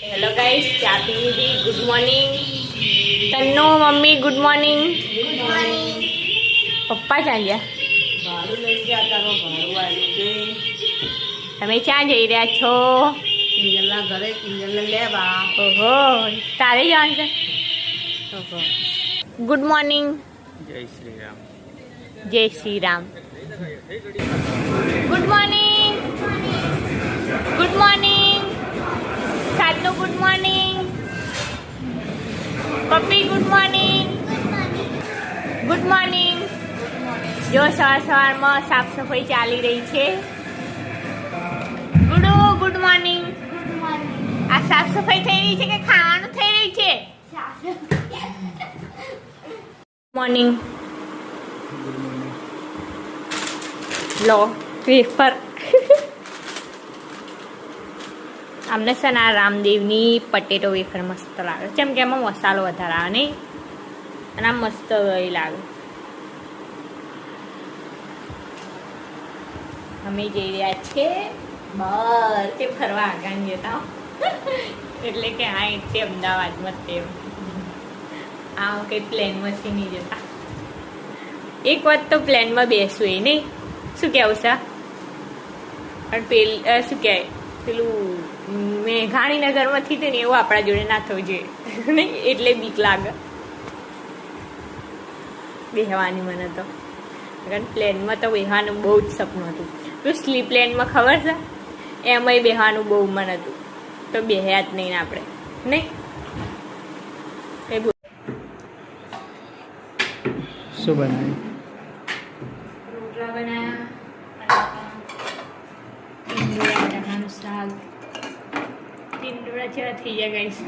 Hello guys, ચા પી લીધી. Good morning Tannu. Mummy good morning. Good morning. Papa ક્યાં ગયા? ભાડું લઈ ગયા તારો ભાડું આવ્યું છે. તમે ક્યાં જઈ રહ્યા છો? કિંજલના ઘરે કિંજલને લેવા. ઓહો, તારે જવાનું છે? ઓહો. Good morning. Jai Shri Ram. Jai Shri Ram. Good morning. Good morning. સાતનો ગુડ મોર્નિંગ. પપ્પી ગુડ મોર્નિંગ. Good morning. જો સવારમાં સાફ સફાઈ ચાલી રહી છે. Guddu good morning. આ સાફ સફાઈ થઈ રહી છે કે ખાવાનું થઈ રહી છે? મોર્નિંગ. લો વેફર. અમને છે ને આ રામદેવની પટેટો વેફર મસ્ત લાગે, કેમ કે એમાં મસાલો વધારે આવે નહીં, અને આ મસ્ત એ લાગે. અમે જઈ રહ્યા છીએ બહાર તે ફરવા આગાન જતા એટલે કે આ તે અમદાવાદમાં તે આ કંઈ પ્લેનમાંથી નહીં જતા. એક વાત તો પ્લેનમાં બેસવું એ નહીં, શું કહેવું છે? પણ શું કહેવાય પેલું મેં ગાંધીનગરમાંથી હતું ને એવું આપણા જોડે ના થવું જોઈએ નહીં, એટલે બીક લાગે બેહવાની. મને તો કારણ પ્લેનમાં તો બેહવાનું બહુ જ સપનું હતું. તો સ્લીપ પ્લેનમાં ખબર છે એમાંય બેહવાનું બહુ મન હતું, તો બેહ્યા જ નહીં ને આપણે નહીં. શું બનાવ્યું? રોટલા બનાવ્યા, શાક. ટીંડોળા જેવા થઈ ગયા ગાઈસ.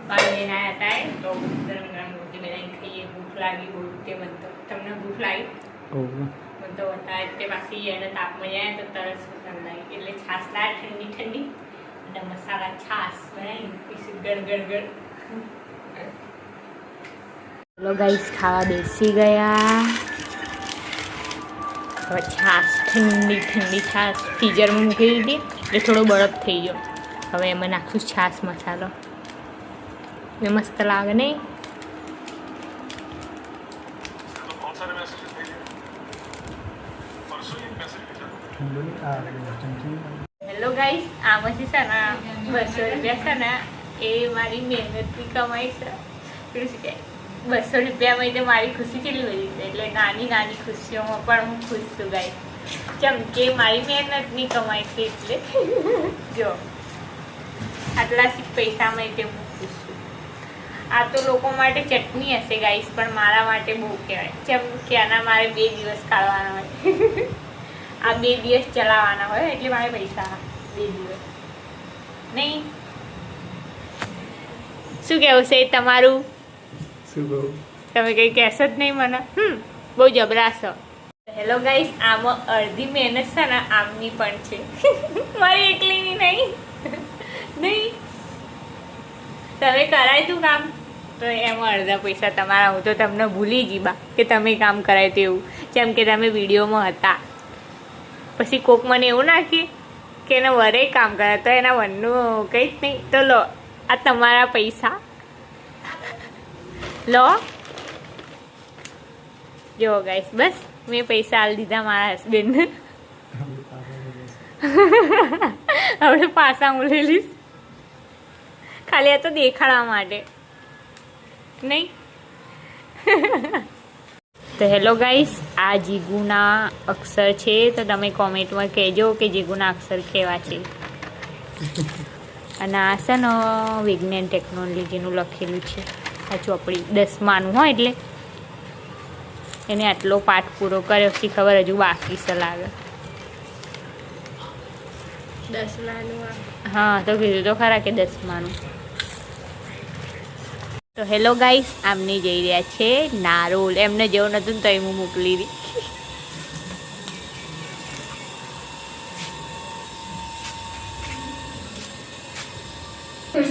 બાર બેહાયા હતા તો ગરમ ગરમ રોટી બનાવીને ખાઈએ. ભૂખ લાગી બહુ તે મને તો. તમને ભૂખ લાગી? મને તો વધારે તે પાછી એને તાપમાં જાય તો તરસ વધારે લાગી, એટલે છાશ લાય ઠંડી ઠંડી અને મસાલા છાશ બનાવીને પછી ગળગળ. ચલો ગાઈસ, ખાવા બેસી ગયા. હવે છાશ ઠંડી ઠંડી છાશ ફ્રીઝરમાં મૂકી દીધી એટલે થોડો બરફ થઈ ગયો. હવે એમાં નાખશું છાશ મસાલો, એ મસ્ત લાગે નહીં? હેલો ગાઈસ, આ પછી છે ને 200 રૂપિયા છે ને એ મારી મહેનતની કમાઈ છે. પેલું શું કહે 200 રૂપિયામાં તો મારી ખુશી કેટલી બધી છે, એટલે નાની નાની ખુશીઓમાં પણ હું ખુશ છું ગાઈસ. કેમ કે મારી મહેનતની કમાઈ છે, એટલે જો આટલા પૈસામાં તે હું ખુશ છું. આ તો લોકો માટે ચટણી હશે ગાઈસ, પણ મારા માટે બહુ કહેવાય. જેમ કે આના મારે 2 દિવસ કાઢવાના હોય આ 2 દિવસ ચલાવવાના હોય, એટલે મારે પૈસા 2 દિવસ નહીં. શું કહેવું છે તમારું? તમે કંઈ કહેશો જ નહીં મને? બહુ જબરા છો. હેલો ગાઈસ, આમાં અડધી મહેનત છે ને આમની પણ છે, મારી એકલીની નહીં. નહીં તમે કરાય તું કામ તો એમાં અડધા પૈસા તમારા. હું તો તમને ભૂલી ગઈ બા કે તમે કામ કરાય તેવું, જેમ કે તમે વિડીયોમાં હતા. પછી કોક મને એવું નાખી કે એના વરે કામ કરે તો એના વનનું કંઈ જ નહીં. તો લો, આ તમારા પૈસા લો. જો ગાઈસ, બસ મેં પૈસા આલી દીધા મારા હસબન્ડને. હવે પાછા હું લઈ લઈશ, ખાલી આ તો દેખાડવા માટે નહીં. તો હેલો ગાઈસ, આ જીગુના અક્ષર છે, તો તમે કોમેન્ટમાં કહેજો કે જીગુના અક્ષર કેવા છે. અને આ છે ને વિજ્ઞાન ટેકનોલોજીનું લખેલું છે. આ ચોપડી 10માનું હોય એટલે એને આટલો પાઠ પૂરો કર્યો છે. ખબર હજુ બાકી છે લાગે. 10માનું? હા, તો કીધું તો ખરા કે 10માનું. તો હેલો ગાઈસ, આમને જઈ રહ્યા છે નારોલ. એમને જેવું નતું ને તો હું મોકલી હતી.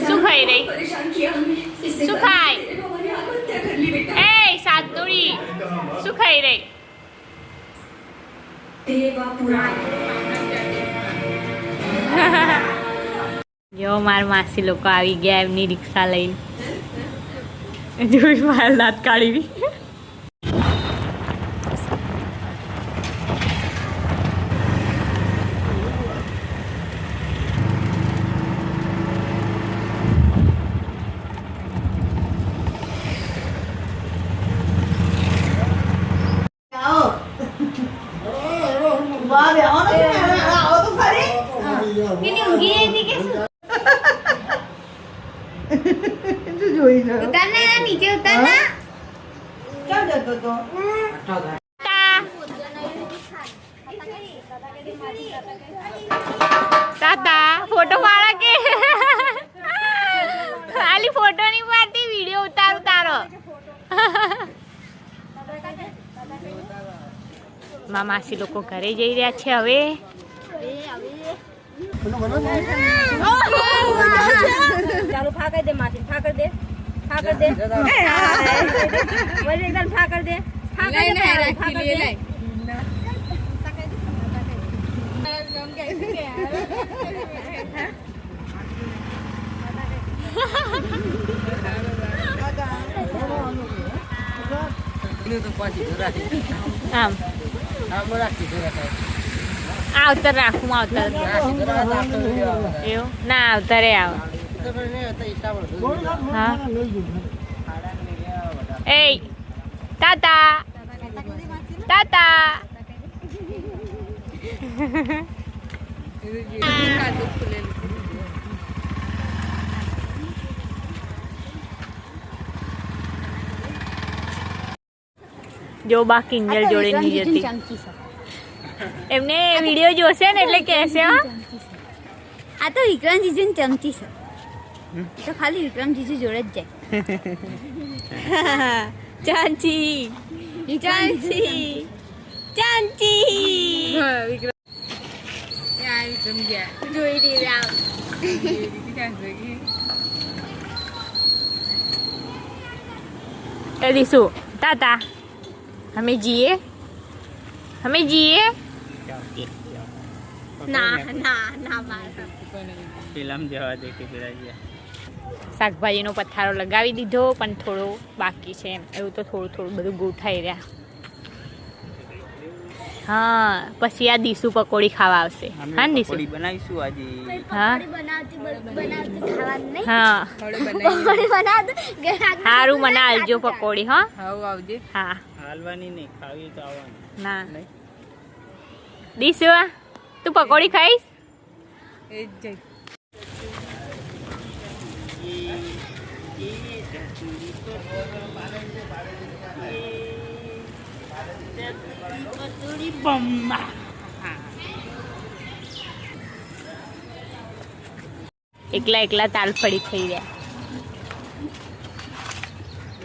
શું ખાઈ રહી? શું ખાય? એ સાતનુડી શું ખાઈ રહી? જો મારા માસી લોકો આવી ગયા એમની રિક્ષા લઈને. જોઈ મારા દાંત કાઢી. નીચે ઉતારના ક્યાં જતો તો તાતા ફોટો પાડા કે ખાલી ફોટો નહીં પાડતી વિડિયો ઉતારું તારો. મારા માસી લોકો ઘરે જઈ રહ્યા છે હવે. ચાલુ ફાકર દે માસી ફાકર દે ફાકર દે બોલ એકદમ ફાકર દે ફાકર દે રાખી લે લઈ આમ આવતર રાખું આવતર એવું ના આવતરે આવ. હા એ તાતા તાતા જો બા કિંજલ જોડે નહીં જતી. એમને વિડીયો જોશે ને એટલે કહેશે હા આ તો વિક્રમ જીજુ ચમચી છે તો ખાલી વિક્રમ જીજુ જોડે જ જાય. ચાંચી ચાંચી ચાંચી જોઈ રહ્યા એ દીસુ તાતા હમે જીએ ના ના ના માર ફિલ્મ જવા દે કે પેલા ગયા. શાકભાજીનો પથારો લગાવી દીધો પણ થોડો બાકી છે એમ એવું તો થોડું થોડું બધું ગોઠાઈ રહ્યા. હા પછી આ દીસુ પકોડી ખાવા આવશે. હા ને દીસુ પકોડી બનાવીશું આજે. હા બનાવતી ખાવાનું નહીં હા પકોડી બનાવતું સારું મને આલજો પકોડી. હા આવજે. હા હાલવાની નહીં, ખાવી તો આવવાની. ના દીસુ તું પકોડી ખાઈશ? એ જ જઈ એકલા એકલા તાલફળી થઈ રહ્યા.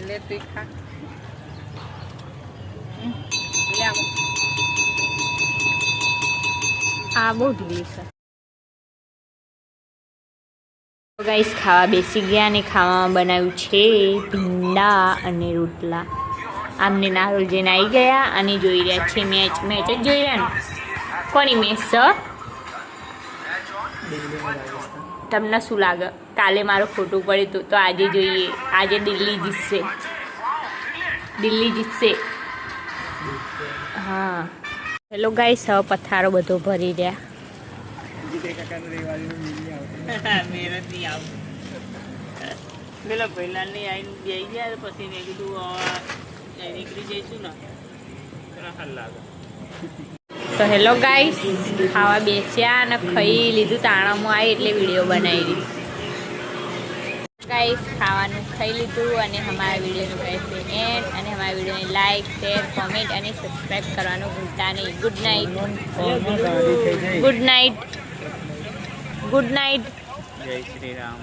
લે તું ખા આ બહુ ઢીલી છે. ગાઈસ ખાવા બેસી ગયા અને ખાવામાં બનાવ્યું છે ભીંડા અને રોટલા. આમને નારોલ જઈને આવી ગયા અને જોઈ રહ્યા છે મેચ જ જોઈ રહ્યા ને. કોની મેચ છે? તમને શું લાગે? કાલે મારો ખોટું પડ્યું હતું તો આજે જોઈએ. આજે દિલ્હી જીતશે. હા હેલો ગાઈસ હવે પથારો બધો ભરી રહ્યા. મહેનત નહીં આવું પેલા પહેલા નહીં આવીને બેસી ગયા પછી મેં કીધું નીકળી જઈશું ને હાલ લાગે. તો હેલો ગાઈસ ખાવા બેસ્યા અને ખાઈ લીધું. તાણામાં આવી એટલે વિડીયો બનાવી દીધી. ગાઈસ ખાવાનું ખાઈ લીધું અને અમારા વિડીયોનું કહેશે એન્ડ અને અમારા વિડીયોને લાઈક શેર કોમેન્ટ અને સબસ્ક્રાઈબ કરવાનું ભૂલતા નહીં. Good night. Good night. Good night. Jai Shri Ram.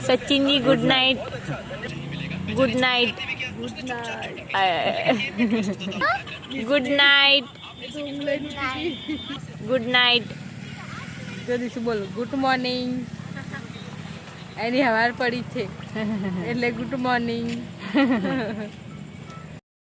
સચિનજી good night. Good night. Good night. Good night. જલ્દી શું બોલો? Good morning. એની હવાર પડી છે એટલે ગુડ મોર્નિંગ.